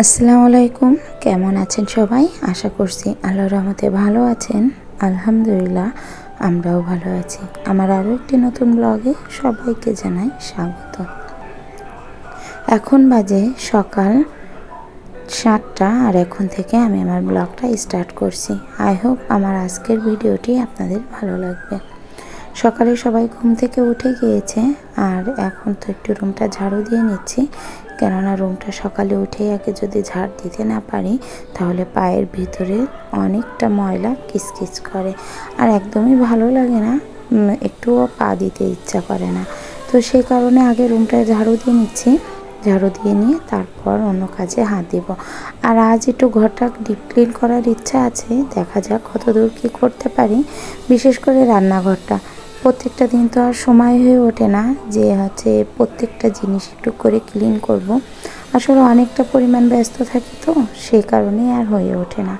আসসালামু আলাইকুম। কেমন আছেন সবাই? আশা করছি আল্লাহর রহমতে ভালো আছেন। আলহামদুলিল্লাহ, আমরাও ভালো আছি। আমার আরও একটি নতুন ব্লগে সবাইকে জানাই স্বাগত। এখন বাজে সকাল 7টা আর এখন থেকে আমি আমার ব্লগটা স্টার্ট করছি। আই হোপ আমার আজকের ভিডিওটি আপনাদের ভালো লাগবে। সকালে সবাই ঘুম থেকে উঠে গিয়েছে আর এখন তো একটু রুমটা ঝাড়ু দিয়ে নিচ্ছি, কেননা রুমটা সকালে উঠেই আগে যদি ঝাড় দিতে না পারি তাহলে পায়ের ভিতরে অনেকটা ময়লা কিচকিচ করে আর একদমই ভালো লাগে না, একটুও পা দিতে ইচ্ছা করে না। তো সেই কারণে আগে রুমটা ঝাড়ু দিয়ে নিচ্ছি, ঝাড়ু দিয়ে নিয়ে তারপর অন্য কাজে হাত দিব। আর আজ একটু ঘরটা ডিপ ক্লিন করার ইচ্ছা আছে, দেখা যাক কতদূর কী করতে পারি। বিশেষ করে রান্নাঘরটা প্রত্যেকটা দিন তো আর সময় হয়ে ওঠে না যে প্রত্যেকটা জিনিস একটু করে ক্লিন করব। আসলে অনেকটা পরিমাণ ব্যস্ত থাকি, তো সেই কারণে আর হয়ে ওঠে না।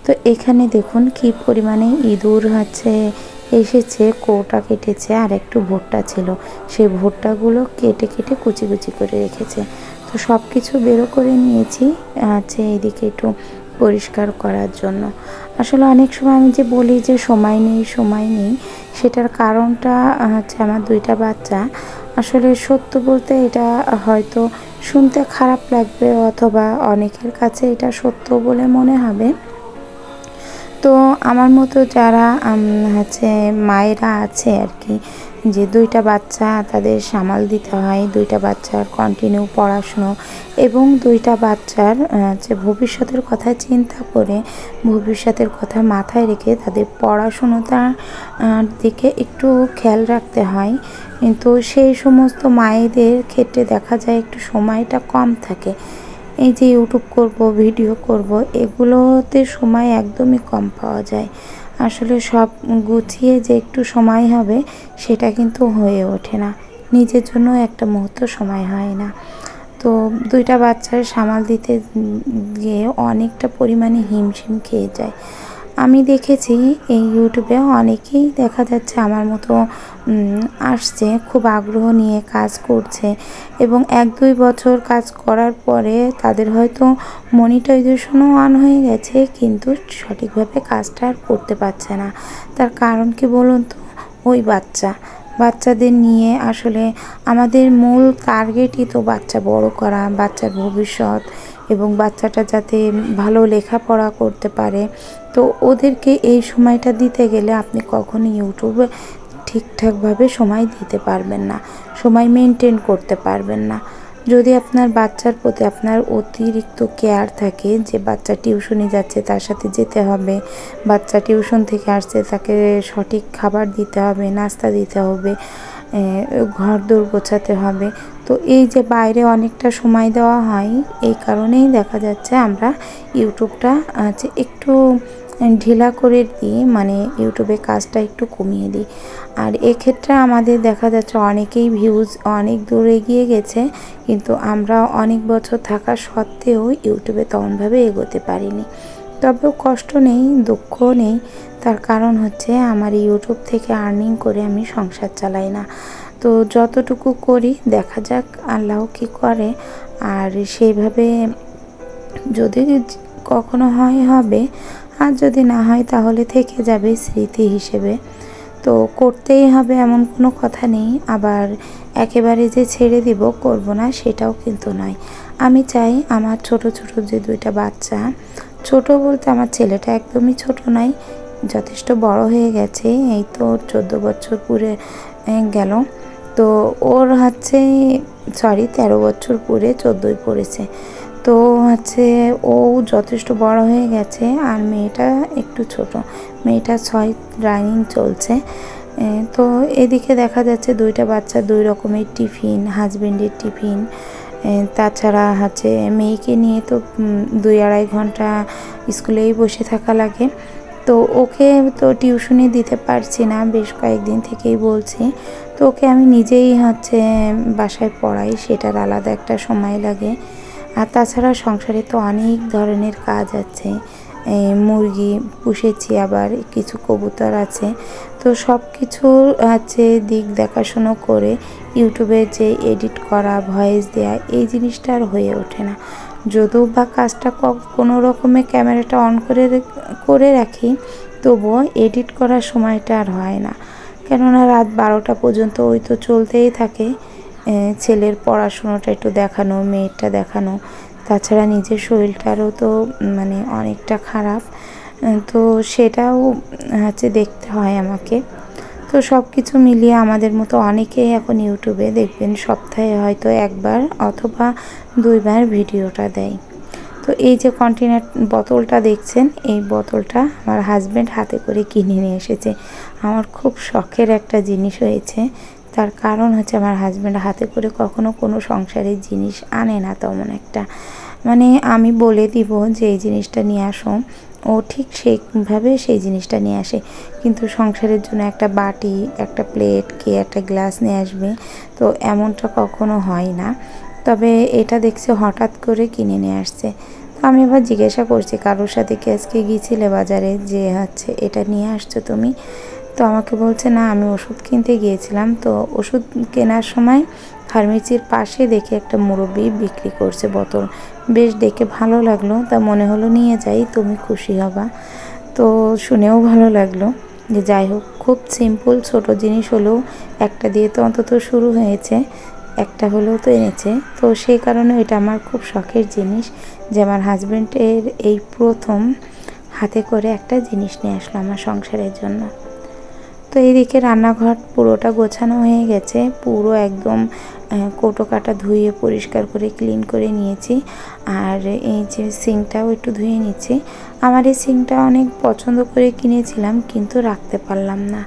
তো এখানে দেখুন কি পরিমাণে ইঁদুর এসেছে, কৌটা কেটেছে আর একটু ভুট্টা ছিল, সেই ভুট্টাগুলো কেটে কেটে কুচি কুচি করে রেখেছে। তো সব কিছু বেরো করে নিয়েছি এইদিকে একটু পরিষ্কার করার জন্য। আসলে অনেক সময় আমি যে বলি যে সময় নেই, সেটার কারণটা আমার দুইটা বাচ্চা। আসলে সত্য বলতে এটা হয়তো শুনতে খারাপ লাগবে অথবা অনেকের কাছে এটা সত্য বলে মনে হবে। তো আমার মতো যারা মায়েরা আছে আর কি, যে দুইটা বাচ্চা তাদের সামাল দিতে হয়, দুইটা বাচ্চার কন্টিনিউ পড়াশুনো এবং দুইটা বাচ্চার ভবিষ্যতের কথা চিন্তা করে, ভবিষ্যতের কথা মাথায় রেখে তাদের পড়াশুনোটার দিকে একটু খেয়াল রাখতে হয়। কিন্তু সেই সমস্ত মায়েদের ক্ষেত্রে দেখা যায় একটু সময়টা কম থাকে। এই যে ইউটিউব করব, ভিডিও করব, এগুলোতে সময় একদমই কম পাওয়া যায়। আসলে সব গুছিয়ে যে একটু সময় হবে সেটা কিন্তু হয়ে ওঠে না, নিজের জন্য একটা মুহূর্ত সময় হয় না। তো দুইটা বাচ্চার সামাল দিতে গিয়ে অনেকটা পরিমাণে হিমশিম খেয়ে যায়। আমি দেখেছি এই ইউটিউবে অনেকেই দেখা যাচ্ছে আমার মতো আসছে, খুব আগ্রহ নিয়ে কাজ করছে এবং 1-2 বছর কাজ করার পরে তাদের হয়তো মনিটাইজেশনও অন হয়ে গেছে, কিন্তু সঠিকভাবে কাজটা আর করতে পারছে না। তার কারণ কি বলুন তো? ওই বাচ্চাদের নিয়ে আসলে আমাদের মূল টার্গেটই তো বাচ্চা বড় করা, বাচ্চার ভবিষ্যৎ এবং বাচ্চাটা যাতে ভালো লেখাপড়া করতে পারে। তো ওদেরকে এই সময়টা দিতে গেলে আপনি কখনো ইউটিউবে ঠিকঠাকভাবে সময় দিতে পারবেন না, সময় মেনটেন করতে পারবেন না। যদি আপনার বাচ্চার প্রতি আপনার অতিরিক্ত কেয়ার থাকে, যে বাচ্চা টিউশনে যাচ্ছে তার সাথে যেতে হবে, বাচ্চা টিউশন থেকে আসছে তাকে সঠিক খাবার দিতে হবে, নাস্তা দিতে হবে, ঘর দোর গোছাতে হবে। তো এই যে বাইরে অনেকটা সময় দেওয়া হয়, এই কারণেই দেখা যাচ্ছে আমরা ইউটিউবটা একটু ঢিলা করে দিই, মানে ইউটিউবে কাজটা একটু কমিয়ে দিই। আর এক্ষেত্রে আমাদের দেখা যাচ্ছে অনেকেই ভিউজ অনেক দূর এগিয়ে গেছে, কিন্তু আমরা অনেক বছর থাকা সত্ত্বেও ইউটিউবে তেমনভাবে এগোতে পারিনি। তবেও কষ্ট নেই, দুঃখ নেই, তার কারণ আমার ইউটিউব থেকে আর্নিং করে আমি সংসার চালাই না। তো যতটুকু করি দেখা যাক আল্লাহ কী করে, আর সেইভাবে যদি কখনো হবে, আর যদি না হয় তাহলে থেকে যাবে স্মৃতি হিসেবে। তো করতেই হবে এমন কোনো কথা নেই, আবার একেবারে যে ছেড়ে দিব করব না সেটাও কিন্তু নয়। আমি চাই আমার ছোট ছোট যে দুইটা বাচ্চা, ছোট বলতে আমার ছেলেটা একদমই ছোট নয়, যথেষ্ট বড় হয়ে গেছে, এই তো 14 বছর পুরে গেল। তো ওর 13 বছর পুরে 14ই পড়েছে। তো ও যথেষ্ট বড় হয়ে গেছে আর মেয়েটা একটু ছোট, মেয়েটা 6 রানিং চলছে। তো এদিকে দেখা যাচ্ছে দুইটা বাচ্চা দুই রকমের টিফিন, হাজবেন্ডের টিফিন, তাছাড়া মেয়েকে নিয়ে তো 2-2.5 ঘন্টা স্কুলেই বসে থাকা লাগে। তো ওকে তো টিউশনি দিতে পারছি না, বেশ কয়েকদিন থেকেই বলছি। তো ওকে আমি নিজেই বাসায় পড়াই, সেটার আলাদা একটা সময় লাগে। আর তাছাড়া সংসারে তো অনেক ধরনের কাজ আছে, মুরগি পুষেছি, আবার কিছু কবুতর আছে। তো সব কিছুর দিক দেখাশুনো করে ইউটিউবে যে এডিট করা, ভয়েস দেয়া, এই জিনিসটা আর হয়ে ওঠে না। যদিও বা কাজটা কোনো রকমে ক্যামেরাটা অন করে রাখি, তবুও এডিট করার সময়টা আর হয় না। কেননা রাত 12টা পর্যন্ত ওই তো চলতেই থাকে। ছেলের পড়াশুনোটা একটু দেখানো, মেয়েরটা দেখানো, তাছাড়া নিজের শরীরটারও তো মানে অনেকটা খারাপ, তো সেটাও দেখতে হয় আমাকে। তো সব কিছু মিলিয়ে আমাদের মতো অনেকেই এখন ইউটিউবে দেখবেন সপ্তাহে হয়তো একবার অথবা 2বার ভিডিওটা দেয়। তো এই যে কন্টেনার বোতলটা দেখছেন, এই বোতলটা আমার হাজব্যান্ড হাতে করে কিনে নিয়ে এসেছে। আমার খুব শখের একটা জিনিস হয়েছে। তার কারণ হচ্ছে আমার হাজব্যান্ড হাতে করে কখনো কোনো সংসারের জিনিস আনে না তেমন একটা। মানে আমি বলে দিব যে এই জিনিসটা নিয়ে আসো, ও ঠিক সেইভাবে সেই জিনিসটা নিয়ে আসে। কিন্তু সংসারের জন্য একটা বাটি, একটা প্লেট, কি একটা গ্লাস নিয়ে আসবে, তো এমনটা কখনো হয় না। তবে এটা দেখছি হঠাৎ করে কিনে নিয়ে আসছে। তো আমি এবার জিজ্ঞাসা করছি, কারোর সাথে কি আজকে গিয়েছিলে বাজারে, যে এটা নিয়ে আসছো তুমি? তো আমাকে বলছে না, আমি ওষুধ কিনতে গিয়েছিলাম। তো ওষুধ কেনার সময় ফার্মেসির পাশে দেখে একটা মুরব্বি বিক্রি করছে বোতল, বেশ দেখে ভালো লাগলো। তা মনে হলো নিয়ে যাই, তুমি খুশি হবা। তো শুনেও ভালো লাগলো। যে যাই হোক, খুব সিম্পল ছোট জিনিস হলেও একটা দিয়ে তো অন্তত শুরু হয়েছে, একটা হলেও তো এনেছে। তো সেই কারণে এটা আমার খুব শখের জিনিস, যে আমার হাজব্যান্ডের এই প্রথম হাতে করে একটা জিনিস নিয়ে আসলো আমার সংসারের জন্য। তো এইদিকে রান্নাঘর পুরোটা গোছানো হয়ে গেছে, পুরো একদম কৌটো কাটা ধুয়ে পরিষ্কার করে ক্লিন করে নিয়েছি। আর এই যে সিঙ্কটাও একটু ধুয়ে নিচ্ছি। আমার এই সিঙ্কটা অনেক পছন্দ করে কিনেছিলাম, কিন্তু রাখতে পারলাম না।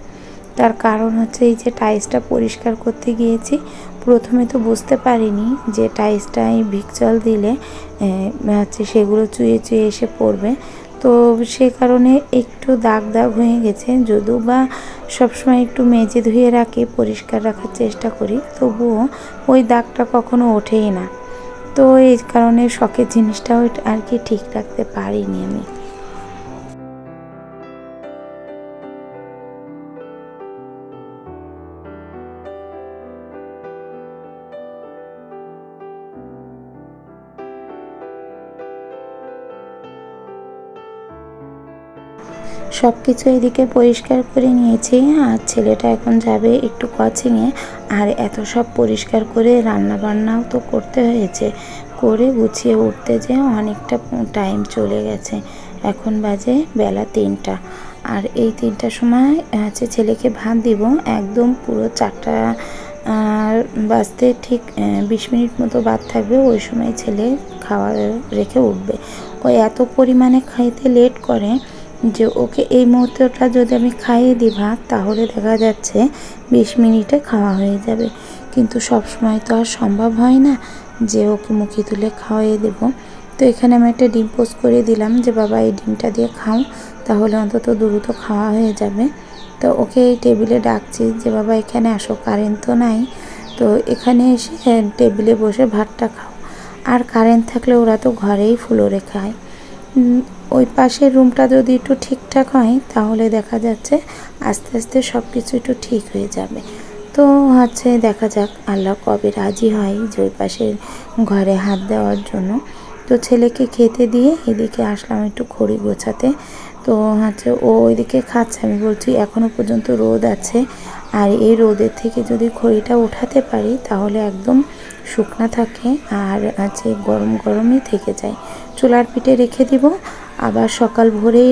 তার কারণ হচ্ছে এই যে টাইলসটা পরিষ্কার করতে গিয়েছি, প্রথমে তো বুঝতে পারিনি যে টাইলসটা এই ভিক্সল দিলে সেগুলো চুয়ে চুয়ে এসে পড়বে। তো সে কারণে একটু দাগ দাগ হয়ে গেছে। যদিও বা সবসময় একটু মেজে ধুয়ে রাখি, পরিষ্কার রাখার চেষ্টা করি, তবুও ওই দাগটা কখনো ওঠেই না। তো এই কারণে শখের জিনিসটাও আর কি ঠিক রাখতে পারিনি আমি। সব কিছু এদিকে পরিষ্কার করে নিয়েছি, আর ছেলেটা এখন যাবে একটু কোচিংয়ে। আর এত সব পরিষ্কার করে রান্না বান্নাও তো করতে হয়েছে, করে গুছিয়ে উঠতে যে অনেকটা টাইম চলে গেছে। এখন বাজে বেলা 3টা, আর এই 3টার সময় ছেলেকে ভাত দিব। একদম পুরো 4টা বাজতে ঠিক 20 মিনিট মতো বাদ থাকবে, ওই সময় ছেলে খাওয়া রেখে উঠবে। ও এত পরিমাণে খাইতে লেট করে যে ওকে এই মুহূর্তটা যদি আমি খাইয়ে দিই ভাত, তাহলে দেখা যাচ্ছে 20 মিনিটে খাওয়া হয়ে যাবে। কিন্তু সব সময় তো আর সম্ভব হয় না যে ওকে মুখে তুলে খাওয়াইয়ে দেব। তো এখানে আমি একটা ডিম পোস্ট করে দিলাম যে বাবা এই ডিমটা দিয়ে খাও, তাহলে অন্তত দ্রুত খাওয়া হয়ে যাবে। তো ওকে এই টেবিলে ডাকছি যে বাবা এখানে আসো, কারেন্ট তো নাই, তো এখানে এসে টেবিলে বসে ভাতটা খাও। আর কারেন্ট থাকলে ওরা তো ঘরেই ফ্লোরে খায়। ওই পাশের রুমটা যদি একটু ঠিকঠাক হয়, তাহলে দেখা যাচ্ছে আস্তে আস্তে সব কিছু একটু ঠিক হয়ে যাবে। তো দেখা যাক আল্লাহ কবে রাজি হয় যে ওই পাশের ঘরে হাত দেওয়ার জন্য। তো ছেলেকে খেতে দিয়ে এদিকে আসলাম একটু খড়ি গোছাতে। তো ও ওইদিকে খাচ্ছে, আমি বলছি এখনও পর্যন্ত রোদ আছে, আর এই রোদের থেকে যদি খড়িটা উঠাতে পারি তাহলে একদম শুকনা থাকে, আর গরম গরমই থেকে যায়। চুলার পিঠে রেখে দিব, আবার সকাল ভোরেই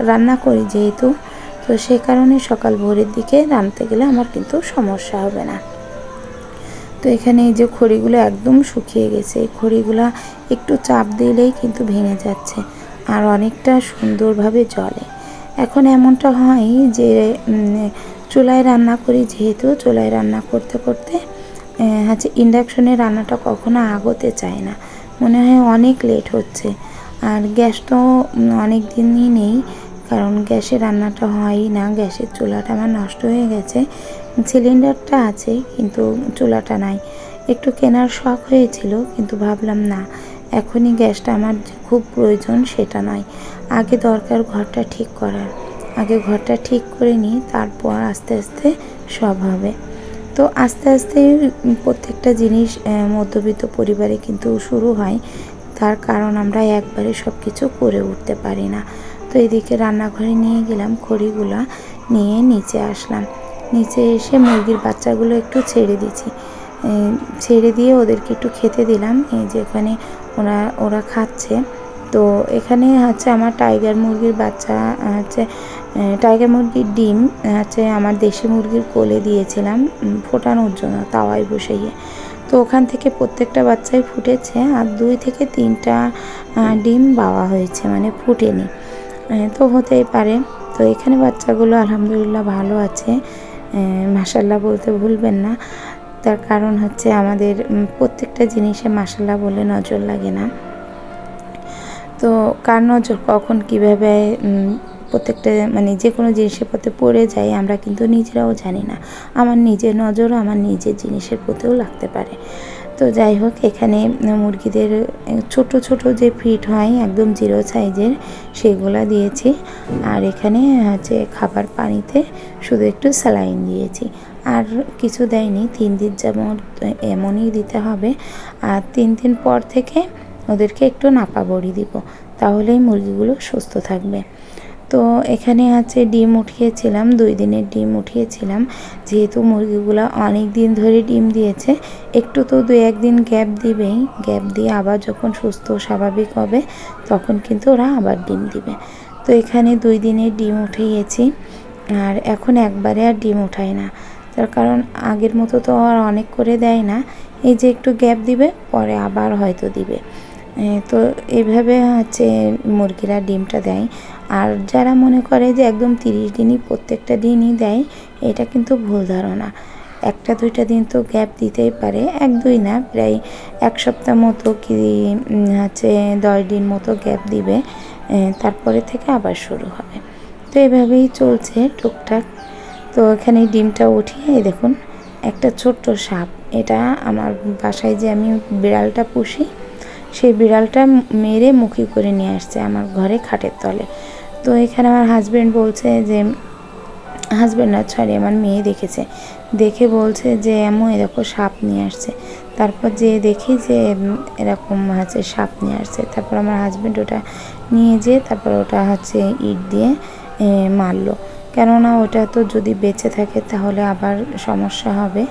রান্না করি যেহেতু, তো সে কারণে সকাল ভোরের দিকে রান্নাতে গেলে আমার কিন্তু সমস্যা হবে না। তো এখানে এই যে খড়িগুলো একদম শুকিয়ে গেছে, এই খড়িগুলো একটু চাপ দিলেই কিন্তু ভেঙে যাচ্ছে, আর অনেকটা সুন্দরভাবে জ্বলে। এখন এমনটা হয় যে চুলায় রান্না করি যেহেতু, চুলায় রান্না করতে করতে ইন্ডাকশনে রান্নাটা কখনো আগোতে চায় না, মনে হয় অনেক লেট হচ্ছে। আর গ্যাস তো অনেক দিনই নেই, কারণ গ্যাসে রান্নাটা হয়ই না, গ্যাসের চুলাটা আমার নষ্ট হয়ে গেছে। সিলিন্ডারটা আছে কিন্তু চুলাটা নাই। একটু কেনার শখ হয়েছিল, কিন্তু ভাবলাম না, এখনই গ্যাসটা আমার খুব প্রয়োজন সেটা নয়, আগে দরকার ঘরটা ঠিক করার। আগে ঘরটা ঠিক করে নিই, তারপর আস্তে আস্তে সব হবে। তো আস্তে আস্তে প্রত্যেকটা জিনিস মধ্যবিত্ত পরিবারে কিন্তু শুরু হয়। তার কারণ আমরা একবারে সব কিছু করে উঠতে পারি না। তো এদিকে রান্নাঘরে নিয়ে গেলাম, খড়িগুলা নিয়ে নিচে আসলাম। নিচে এসে মুরগির বাচ্চাগুলো একটু ছেড়ে দিচ্ছি, ছেড়ে দিয়ে ওদেরকে একটু খেতে দিলাম। এই যে এখানে ওরা খাচ্ছে। তো এখানে হচ্ছে আমার টাইগার মুরগির বাচ্চা হচ্ছে টাইগার মুরগির ডিম হচ্ছে আমার দেশি মুরগির কোলে দিয়েছিলাম ফোটানোর জন্য তাওয়ায় বসিয়ে। তো ওখান থেকে প্রত্যেকটা বাচ্চাই ফুটেছে, আর 2 থেকে 3টা ডিম বাওয়া হয়েছে, মানে ফুটেনি। তো হতেই পারে। তো এখানে বাচ্চাগুলো আলহামদুলিল্লাহ ভালো আছে, মাশাল্লাহ বলতে ভুলবেন না। তার কারণ হচ্ছে আমাদের প্রত্যেকটা জিনিসে মাশাল্লাহ বলে নজর লাগে না। তো কার নজর কখন কিভাবে প্রত্যেকটা মানে যে কোনো জিনিসের প্রতি পড়ে যায় আমরা কিন্তু নিজেরাও জানি না। আমার নিজের নজরও আমার নিজের জিনিসের প্রতিও লাগতে পারে। তো যাই হোক, এখানে মুরগিদের ছোট ছোট যে ফিট হয় একদম 0 সাইজের সেগুলা দিয়েছি। আর এখানে হচ্ছে খাবার পানিতে শুধু একটু স্যালাইন দিয়েছি, আর কিছু দেয়নি। 3 দিন যেমন এমনই দিতে হবে, আর 3 দিন পর থেকে ওদেরকে একটু নাপা বড়ি দিব, তাহলেই মুরগিগুলো সুস্থ থাকবে। তো এখানে হচ্ছে ডিম উঠিয়েছিলাম, 2 দিনের ডিম উঠিয়েছিলাম। যেহেতু মুরগিগুলো অনেক দিন ধরে ডিম দিয়েছে, একটু তো 2-1 দিন গ্যাপ দিবেই। গ্যাপ দিয়ে আবার যখন সুস্থ স্বাভাবিক হবে তখন কিন্তু ওরা আবার ডিম দিবে। তো এখানে 2 দিনের ডিম উঠিয়েছি, আর এখন একবারে আর ডিম উঠায় না। তার কারণ আগের মতো তো আর অনেক করে দেয় না, এই যে একটু গ্যাপ দিবে পরে আবার হয়তো দিবে। তো এইভাবে হচ্ছে মুরগিরা ডিমটা দেয়। আর যারা মনে করে যে একদম 30 দিনই প্রত্যেকটা দিনই দেয়, এটা কিন্তু ভুল ধারণা। 1-2টা দিন তো গ্যাপ দিতেই পারে, 1-2 না, প্রায় 1 সপ্তাহ মতো কি হচ্ছে 10 দিন মতো গ্যাপ দিবে, তারপরে থেকে আবার শুরু হবে। তো এভাবেই চলছে টুকটাক। তো এখানে ডিমটা উঠিয়ে দেখুন একটা ছোট্ট সাপ, এটা আমার বাসায় যে আমি বিড়ালটা পুষি সেই বিড়ালটা মেরে মুখি করে নিয়ে আসছে আমার ঘরে খাটের তলে। তো এখানে আমার হাজব্যান্ড বলছে যে, হাজব্যান্ড না সরি আমার মেয়ে দেখেছে, দেখে বলছে যে আম্মু এরকম সাপ নিয়ে আসছে। তারপর যে দেখি যে এরকম হচ্ছে সাপ নিয়ে আসছে। তারপর আমার হাজব্যান্ড ওটা নিয়ে যেয়ে তারপর ওটা হচ্ছে ইট দিয়ে মারলো, কেননা ওটা তো যদি বেঁচে থাকে তাহলে আবার সমস্যা হবে।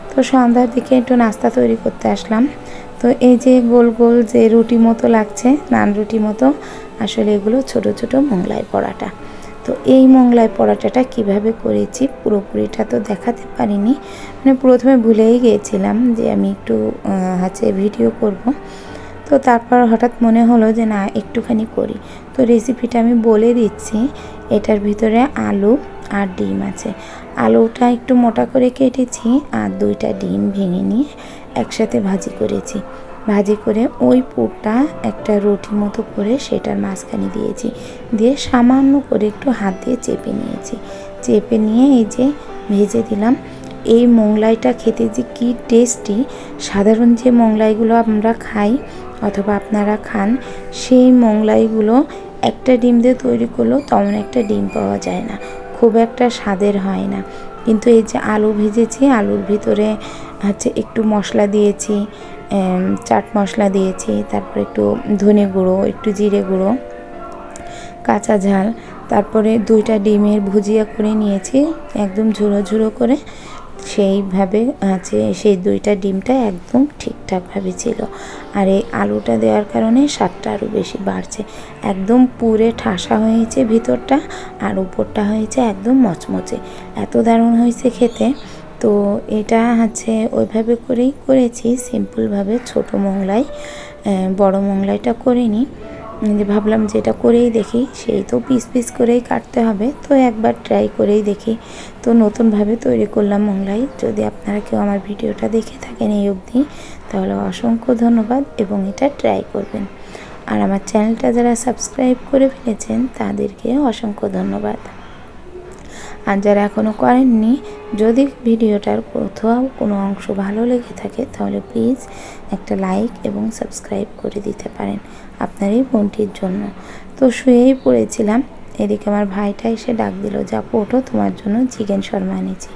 তো সন্ধ্যার দিকে একটু নাস্তা তৈরি করতে আসলাম। তো এই যে গোল গোল যে রুটি মতো লাগছে, নান রুটি মতো, আসলে এগুলো ছোট ছোট মোগলাই পরাটা। তো এই মোগলাই পরাটাটা কিভাবে করেছি পুরোপুরিটা তো দেখাতে পারিনি, মানে প্রথমে ভুলেই গিয়েছিলাম যে আমি একটু হচ্ছে ভিডিও করব। তো তারপর হঠাৎ মনে হলো যে না একটুখানি করি। তো রেসিপিটা আমি বলে দিচ্ছি। এটার ভিতরে আলু আর ডিম আছে। আলুটা একটু মোটা করে কেটেছি, আর 2টা ডিম ভেঙে নিয়ে একসাথে ভাজি করেছি। ভাজি করে ওই পুরটা একটা রুটি মতো করে সেটার মাঝখানে দিয়েছি, দিয়ে সামান্য করে একটু হাত দিয়ে চেপে নিয়েছি। চেপে নিয়ে এই যে ভেজে দিলাম। এই মোগলাইটা খেতে যে কী টেস্টি! সাধারণ যে মোগলাইগুলো আমরা খাই অথবা আপনারা খান, সেই মোগলাইগুলো একটা ডিম দিয়ে তৈরি করলেও তেমন একটা ডিম পাওয়া যায় না, খুব একটা স্বাদের হয় না। কিন্তু এই যে আলু ভেজেছি, আলুর ভিতরে হচ্ছে একটু মশলা দিয়েছি, চাট মশলা দিয়েছি, তারপর একটু ধনে গুঁড়ো, একটু জিরে গুঁড়ো, কাঁচা ঝাল, তারপরে 2টা ডিমের ভুজিয়া করে নিয়েছি একদম ঝুরো ঝুরো করে। সেইভাবে আছে সেই 2টা ডিমটা একদম ঠিকঠাকভাবে ছিল। আর এই আলুটা দেওয়ার কারণে স্বাদটা আরও বেশি বাড়ছে। একদম পুরে ঠাসা হয়েছে ভিতরটা, আর উপরটা হয়েছে একদম মচমচে, এত দারুণ হয়েছে খেতে। তো এটা হচ্ছে ওইভাবে করেই করেছি সিম্পলভাবে, ছোট মোগলাই, বড় মোগলাইটা করিনি। ভাবলাম যে এটা করেই দেখি, সেই তো পিস পিস করেই কাটতে হবে, তো একবার ট্রাই করেই দেখি। তো নতুনভাবে তৈরি করলাম মোগলাই। যদি আপনারা কেউ আমার ভিডিওটা দেখে থাকেন এই অবধি, তাহলে অসংখ্য ধন্যবাদ এবং এটা ট্রাই করবেন। আর আমার চ্যানেলটা যারা সাবস্ক্রাইব করে ফেলেছেন তাদেরকে অসংখ্য ধন্যবাদ। আর যারা এখনও করেননি, যদি ভিডিওটার কোথাও কোনো অংশ ভালো লেগে থাকে তাহলে প্লিজ একটা লাইক এবং সাবস্ক্রাইব করে দিতে পারেন আপনার এই বোনটির জন্য। তো শুয়েই পড়েছিলাম, এদিকে আমার ভাইটা এসে ডাক দিল, যা ওঠো তোমার জন্য চিকেন শর্মা এনেছি।